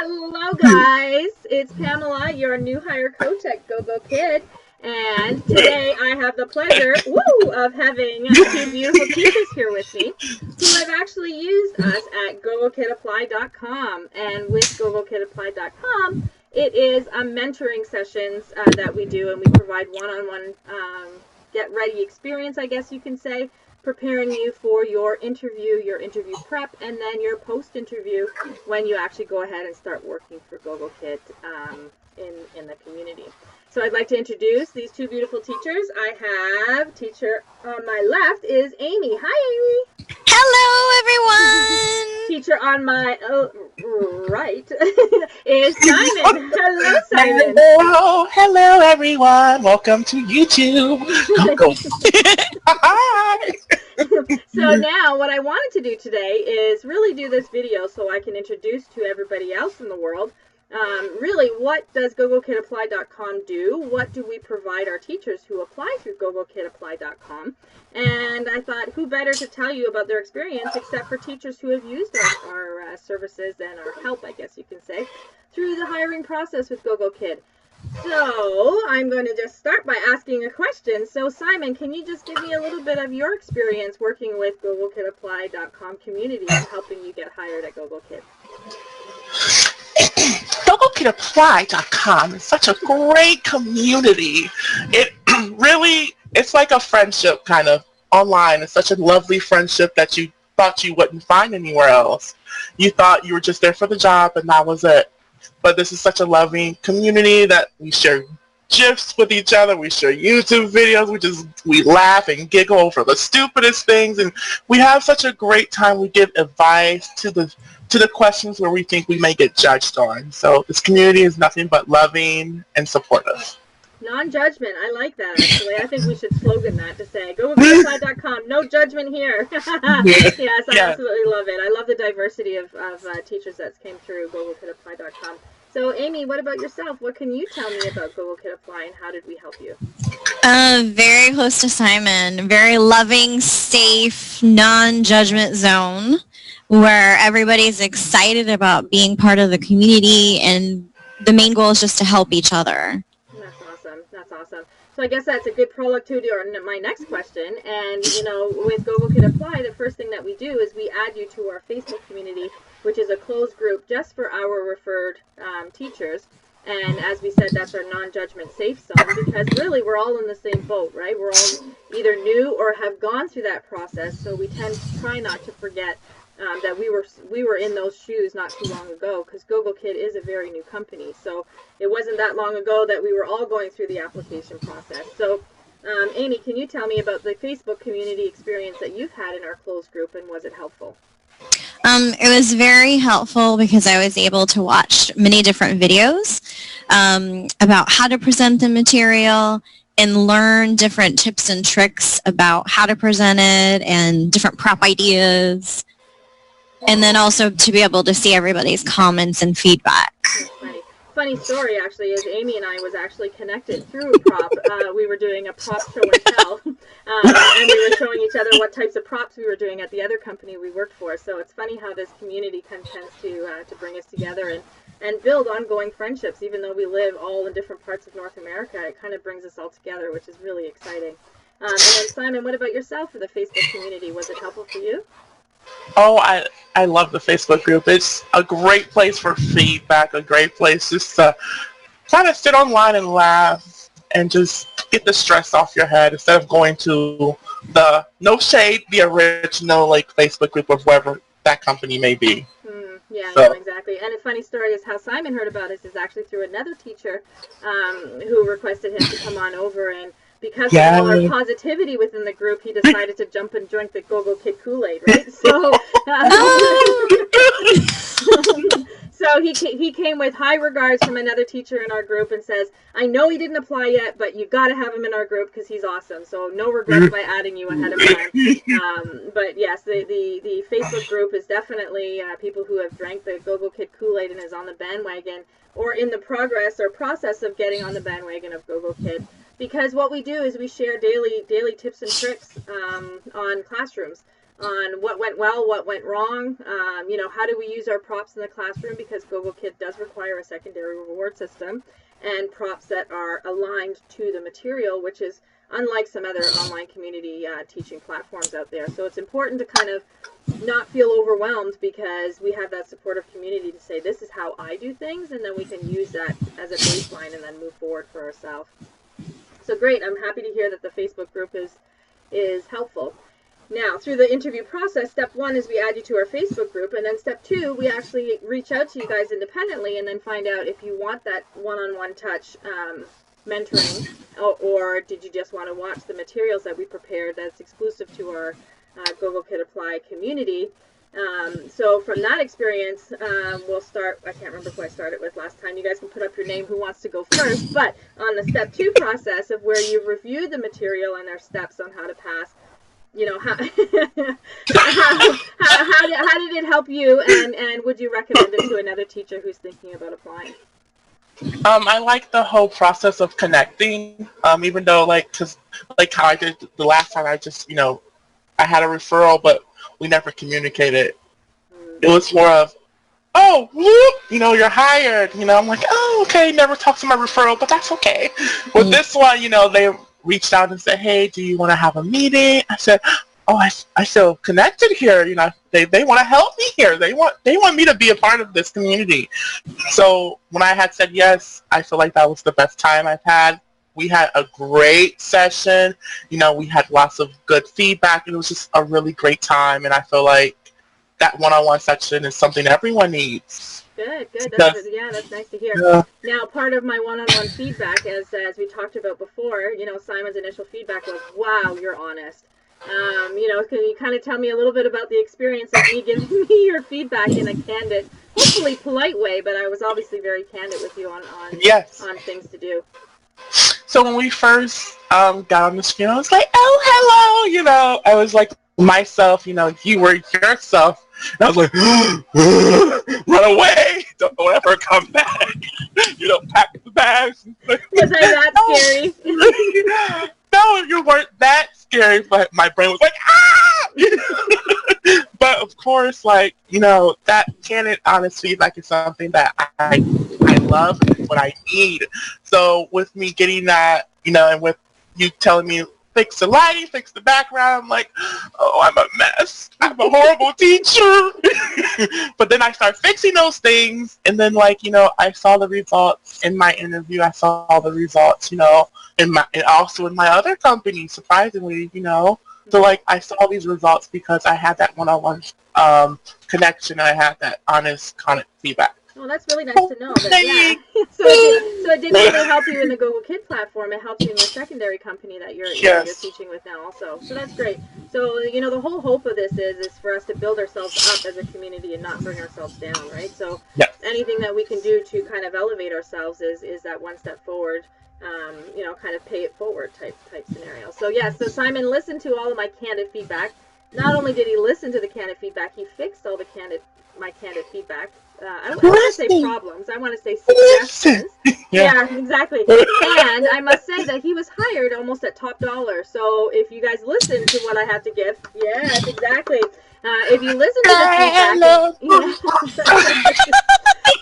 Hello, guys. It's Pamela, your new hire coach at Gogokid. And today I have the pleasure, of having two beautiful teachers here with me who have actually used us at gogokidapply.com. And with gogokidapply.com, it is mentoring sessions that we do, and we provide one-on-one get ready experience, I guess you can say, preparing you for your interview prep, and then your post-interview when you actually go ahead and start working for Gogokid in the community. So I'd like to introduce these two beautiful teachers. I have teacher on my left is Amy. Hi, Amy. Hello, everyone. Teacher on my right is Simon. Hello, Simon. Hello, everyone. Welcome to YouTube. Go. Hi. So now what I wanted to do today is really do this video so I can introduce to everybody else in the world really what does gogokidapply.com do? What do we provide our teachers who apply through gogokidapply.com? And I thought, who better to tell you about their experience except for teachers who have used our services and our help, I guess you can say, through the hiring process with Gogokid. So I'm going to just start by asking a question. So Simon, can you just give me a little bit of your experience working with gogokidapply.com community and helping you get hired at Gogokid? GoGoKidApply.com is such a great community. It's like a friendship kind of online. It's such a lovely friendship that you thought you wouldn't find anywhere else. You thought you were just there for the job and that was it. But this is such a loving community that we share GIFs with each other. We share YouTube videos. We laugh and giggle over the stupidest things, and we have such a great time. We give advice to the questions where we think we may get judged on. So this community is nothing but loving and supportive. Non-judgment. I like that, actually. I think we should slogan that to say, gogokidapply.com, no judgment here. Yes, I absolutely love it. I love the diversity of teachers that came through gogokidapply.com. So, Amy, what about yourself? What can you tell me about Gogokid Apply, and how did we help you? Very close to Simon. Very loving, safe, non-judgment zone where everybody's excited about being part of the community, and the main goal is just to help each other. That's awesome. So I guess that's a good prologue to my next question. And, with Gogokid Apply, the first thing that we do is we add you to our Facebook community, which is a closed group just for our referred teachers. And as we said, that's our non-judgment safe zone, because really we're all in the same boat, right? We're all either new or have gone through that process. So we tend to try not to forget that we were in those shoes not too long ago, because Gogokid is a very new company. So it wasn't that long ago that we were all going through the application process. So Amy, can you tell me about the Facebook community experience that you've had in our closed group, and was it helpful? It was very helpful because I was able to watch many different videos about how to present the material and learn different tips and tricks about how to present it and different prep ideas. And then also to be able to see everybody's comments and feedback. Funny story, actually, is Amy and I was actually connected through a prop. We were doing a prop show and tell, and we were showing each other what types of props we were doing at the other company we worked for. So it's funny how this community tends to bring us together and build ongoing friendships. Even though we live all in different parts of North America, it kind of brings us all together, which is really exciting. And then Simon, what about yourself for the Facebook community? Was it helpful for you? Oh, I love the Facebook group. It's a great place for feedback, a great place just to kind of sit online and laugh and just get the stress off your head instead of going to the, no shade, the original Facebook group of wherever that company may be. Yeah, exactly. And a funny story is how Simon heard about us is actually through another teacher who requested him to come on over, and because of all our positivity within the group, he decided to jump and drink the Gogokid Kool-Aid, right? So, so he came with high regards from another teacher in our group and says, I know he didn't apply yet, but you got to have him in our group because he's awesome. So no regrets by adding you ahead of time. But yes, the Facebook group is definitely people who have drank the Gogokid Kool-Aid and is on the bandwagon, or in the process of getting on the bandwagon of Gogokid. Because what we do is we share daily tips and tricks on classrooms. on what went well, what went wrong, you know, how do we use our props in the classroom, because Gogokid does require a secondary reward system, and props that are aligned to the material, which is unlike some other online community teaching platforms out there. So it's important to kind of not feel overwhelmed, because we have that supportive community to say, this is how I do things, and then we can use that as a baseline and then move forward for ourselves. So great, I'm happy to hear that the Facebook group is helpful. Now, through the interview process, step 1 is we add you to our Facebook group, and then step 2, we actually reach out to you guys independently and then find out if you want that one-on-one touch mentoring, or did you just want to watch the materials that we prepared that's exclusive to our Gogokid Apply community. So from that experience, we'll start, I can't remember who I started with last time. You guys can put up your name, who wants to go first, but on the step 2 process of where you've reviewed the material and their steps on how to pass, you know, how, how did it help you, and would you recommend it to another teacher who's thinking about applying? I like the whole process of connecting, even though, like, cause, like how I did the last time, I just, you know, I had a referral, but we never communicated. It was more of, oh, whoop, you know, you're hired. You know, I'm like, oh, okay, never talked to my referral, but that's okay. With this one, you know, they reached out and said, hey, do you want to have a meeting? I said, oh, I feel connected here. You know, they want to help me here. They want me to be a part of this community. So when I had said yes, I feel like that was the best time I've had. We had a great session. You know, we had lots of good feedback, and it was just a really great time. And I feel like that one-on-one section is something everyone needs. Good. That's nice to hear. Yeah. Now, part of my one-on-one feedback, as we talked about before, you know, Simon's initial feedback was, wow, you're honest. You know, can you kind of tell me a little bit about the experience of me giving me your feedback in a candid, hopefully polite way, but I was obviously very candid with you on things to do. So when we first got on the screen, I was like, oh, hello, you know, I was like myself, you know, you were yourself. And I was like, run away, don't ever come back. You know, pack the bags. Was I that scary? No, you weren't that scary, but my brain was like, ah! But of course, like, you know, that candid, honest feedback is something that I love and what I need. So with me getting that, you know, and with you telling me, fix the lighting, fix the background, I'm like, oh, I'm a mess. I'm a horrible teacher. But then I start fixing those things, and then, like, you know, I saw the results in my interview. I saw the results, you know, and also in my other company, surprisingly, you know. So, like, I saw these results because I had that one-on-one connection. I had that honest feedback. Well, that's really nice to know. That, yeah. So it didn't really help you in the Gogokid platform. It helped you in your secondary company that you're teaching with now also. So that's great. So, you know, the whole hope of this is for us to build ourselves up as a community and not bring ourselves down, right? So anything that we can do to kind of elevate ourselves is that one step forward, you know, kind of pay it forward type scenario. So, so Simon listened to all of my candid feedback. Not only did he listen to the candid feedback, he fixed all my candid feedback. I don't want to say problems. I want to say suggestions. Yeah, exactly. And I must say that he was hired almost at top dollar. So if you guys listen to what I have to give, yes, exactly. If you listen to the feedback,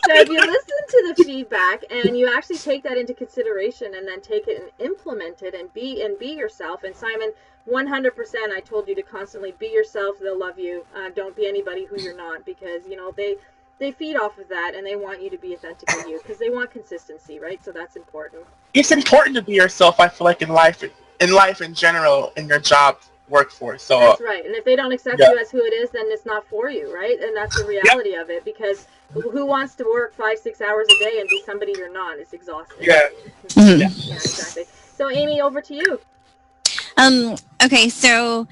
so if you listen to the feedback and you actually take that into consideration and then take it and implement it and be yourself. And Simon, 100%, I told you to constantly be yourself. They'll love you. Don't be anybody who you're not, because, you know, they feed off of that, and they want you to be authentically you, because they want consistency, right? So that's important. It's important to be yourself, I feel like, in life in general, in your job workforce. So that's right. And if they don't accept you as who it is, then it's not for you, right? And that's the reality of it, because who wants to work 5-6 hours a day and be somebody you're not? It's exhausting. Yeah, exactly. So Amy, over to you. Okay, so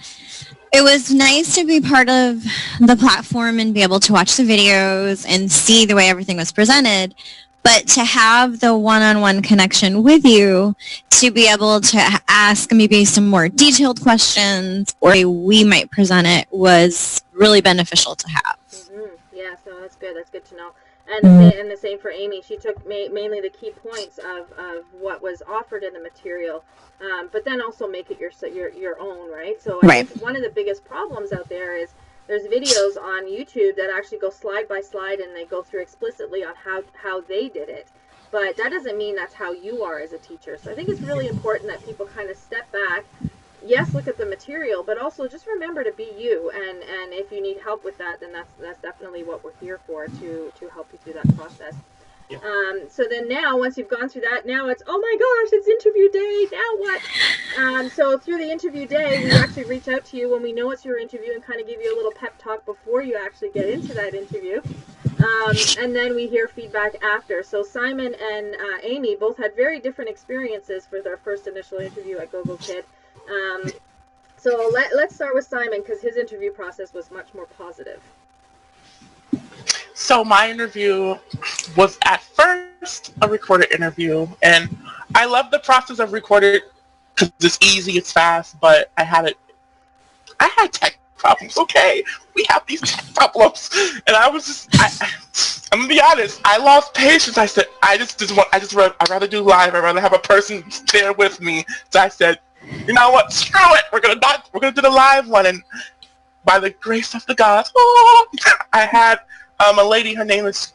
it was nice to be part of the platform and be able to watch the videos and see the way everything was presented, but to have the one-on-one connection with you, to be able to ask maybe some more detailed questions or we might present it, was really beneficial to have. Yeah, so that's good. That's good to know. And the same for Amy. She took mainly the key points of what was offered in the material, but then also make it your own, right? So I Right. think one of the biggest problems out there is there's videos on YouTube that actually go slide by slide and they go through explicitly on how they did it. But that doesn't mean that's how you are as a teacher. So I think it's really important that people kind of step back. Yes, look at the material, but also just remember to be you. And if you need help with that, then that's definitely what we're here for, to help you through that process. Yeah. So then now, once you've gone through that, now it's, oh my gosh, it's interview day. Now what? So through the interview day, we actually reach out to you when we know it's your interview and kind of give you a little pep talk before you actually get into that interview. And then we hear feedback after. So Simon and Amy both had very different experiences for their first initial interview at Gogokid. So let's start with Simon, because his interview process was much more positive. So my interview was at first a recorded interview, and I love the process of recorded because it's easy, it's fast, but I had tech problems. Okay, we have these tech problems, and I was just, I'm gonna be honest, I lost patience. I said, I'd rather do live. I'd rather have a person there with me. So I said, you know what? Screw it. We're gonna do the live one, and by the grace of the gods, I had a lady. Her name is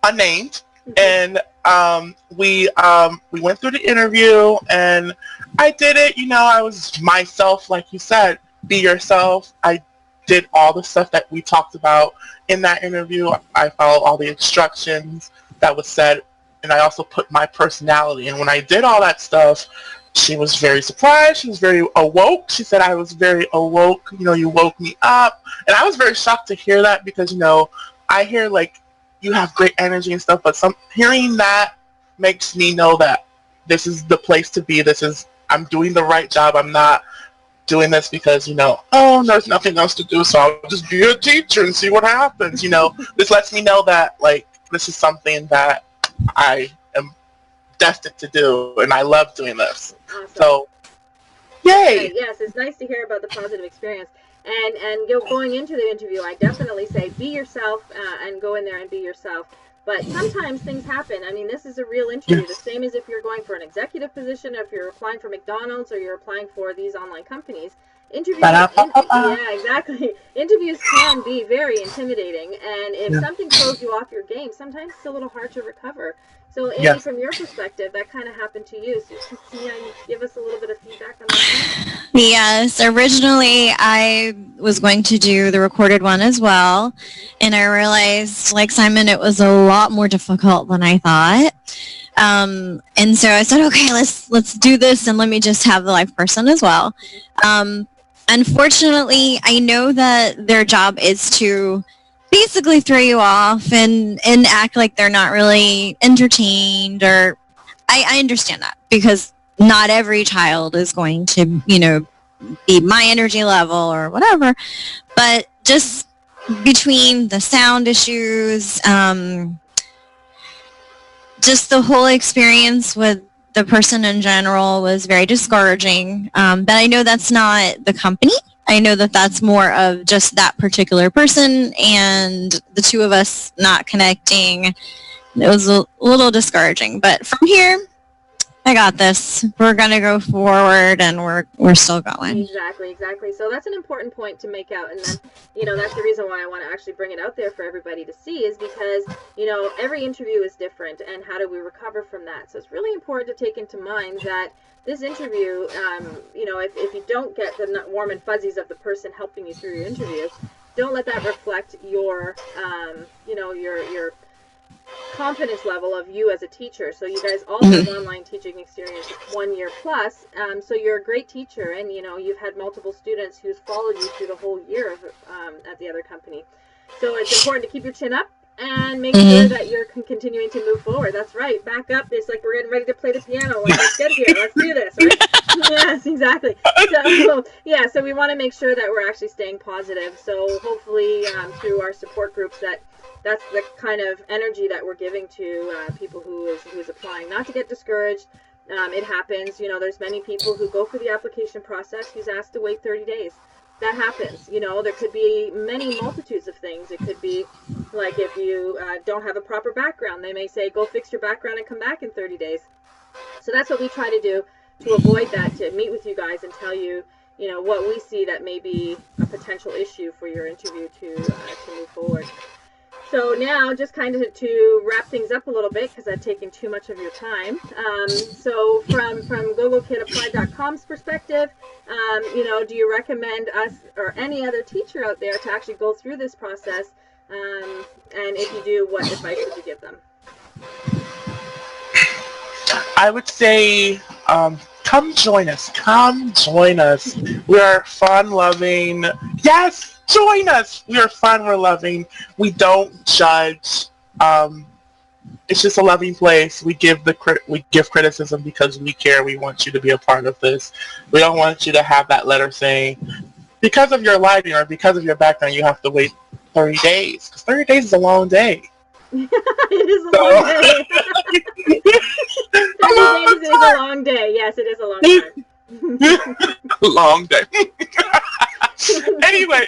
unnamed, and we went through the interview, and I did it. You know, I was myself, like you said. Be yourself. I did all the stuff that we talked about in that interview. I followed all the instructions that was said, and I also put my personality. And when I did all that stuff, she was very surprised. She was very awoke. She said I was very awoke. You know, you woke me up. And I was very shocked to hear that because, you know, I hear, like, you have great energy and stuff, but hearing that makes me know that this is the place to be. I'm doing the right job. I'm not doing this because, you know, there's nothing else to do, so I'll just be a teacher and see what happens. You know, this lets me know that, like, this is something that I am destined to do, and I love doing this. Awesome. So, yay! Okay, yes, it's nice to hear about the positive experience. And going into the interview, I definitely say be yourself and go in there and be yourself. But sometimes things happen. I mean, this is a real interview. The same as if you're going for an executive position, or if you're applying for McDonald's, or you're applying for these online companies. Interviews, yeah, exactly. Interviews can be very intimidating, and if something throws you off your game, sometimes it's a little hard to recover. So, Amy, from your perspective, that kind of happened to you. So, can you give us a little bit of feedback on that? Yes, originally I was going to do the recorded one as well, and I realized, like Simon, it was a lot more difficult than I thought. And so I said, okay, let's do this, and let me just have the live person as well. Unfortunately, I know that their job is to basically throw you off and act like they're not really entertained, or I understand that, because not every child is going to, you know, be my energy level or whatever, but just between the sound issues, just the whole experience with the person in general was very discouraging. But I know that's not the company. I know that that's more of just that particular person and the two of us not connecting. It was a little discouraging. But from here, I got this. We're going to go forward, and we're still going. Exactly. So that's an important point to make out. And then, you know, that's the reason why I want to actually bring it out there for everybody to see, is because, you know, every interview is different, and how do we recover from that? So it's really important to take into mind that this interview, you know, if you don't get the warm and fuzzies of the person helping you through your interview, don't let that reflect your, you know, your confidence level of you as a teacher. So you guys all have online teaching experience 1 year plus, so you're a great teacher, and you know, you've had multiple students who's followed you through the whole year of, at the other company. So it's important to keep your chin up and make sure that you're continuing to move forward. That's right. Back up. It's like we're getting ready to play the piano. Let's get here. Let's do this. Right? Yes, exactly. So yeah, so we want to make sure that we're actually staying positive. So hopefully through our support groups, that's the kind of energy that we're giving to people who is applying. Not to get discouraged. It happens. You know, there's many people who go for the application process who's asked to wait 30 days. that happens. You know, there could be many multitudes of things. It could be like if you don't have a proper background, they may say, go fix your background and come back in 30 days. So that's what we try to do to avoid that, to meet with you guys and tell you, you know, what we see that may be a potential issue for your interview to move forward. So now, just kind of to wrap things up a little bit, because I've taken too much of your time. So from GogokidApply.com's perspective, you know, do you recommend us or any other teacher out there to actually go through this process? And if you do, what advice would you give them? I would say, come join us. Come join us. We're fun-loving. Yes, join us. We are fun. We're loving. We don't judge. It's just a loving place. We give criticism because we care. We want you to be a part of this. We don't want you to have that letter saying, because of your lighting or because of your background, you have to wait 30 days. Because 30 days is a long day. It is a long day. 30 days is a long day. Yes, it is a long time. Long day. Anyway,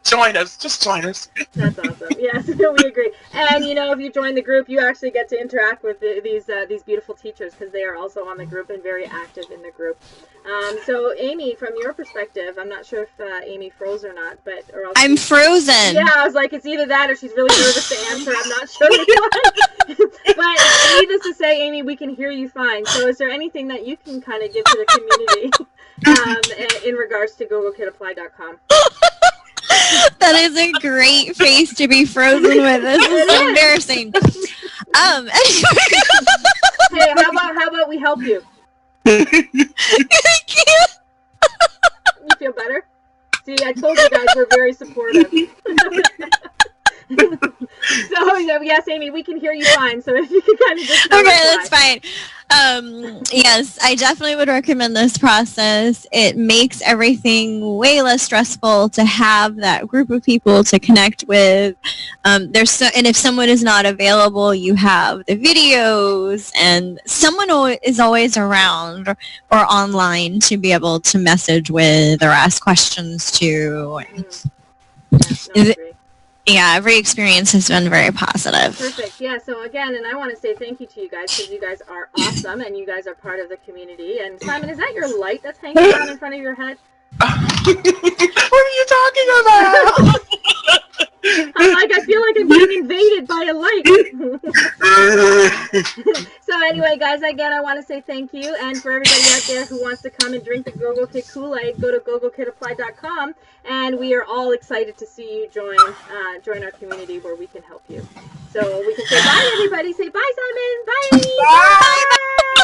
join us. Just join us. That's awesome. Yes, we agree. And you know, if you join the group, you actually get to interact with these beautiful teachers, because they are also on the group and very active in the group. So Amy, from your perspective, I'm not sure if Amy froze or not, but or else I'm frozen. Yeah, I was like, it's either that or she's really nervous to answer. I'm not sure which one. But needless to say, Amy, we can hear you fine. So is there anything that you can kind of give to the community in regards to GogokidApply.com? That is a great face to be frozen with. This is embarrassing. Hey, how about we help you? I can't. You feel better? See, I told you guys we're very supportive. So, yes, Amy, we can hear you fine. So if you can kind of just... Okay, that's fine. Yes, I definitely would recommend this process. It makes everything way less stressful to have that group of people to connect with. And if someone is not available, you have the videos, and someone is always around or online to be able to message with or ask questions to. Yeah, every experience has been very positive. Perfect. Yeah, so again, and I want to say thank you to you guys, because you guys are awesome and you guys are part of the community. And Simon, is that your light that's hanging down in front of your head? What are you talking about? I feel like I'm being invaded by a light. So anyway, guys, again, I want to say thank you. And for everybody out there who wants to come and drink the Gogokid Kool-Aid, go to GogokidApply.com. And we are all excited to see you join our community where we can help you. So we can say bye, everybody. Say bye, Simon. Bye. Bye.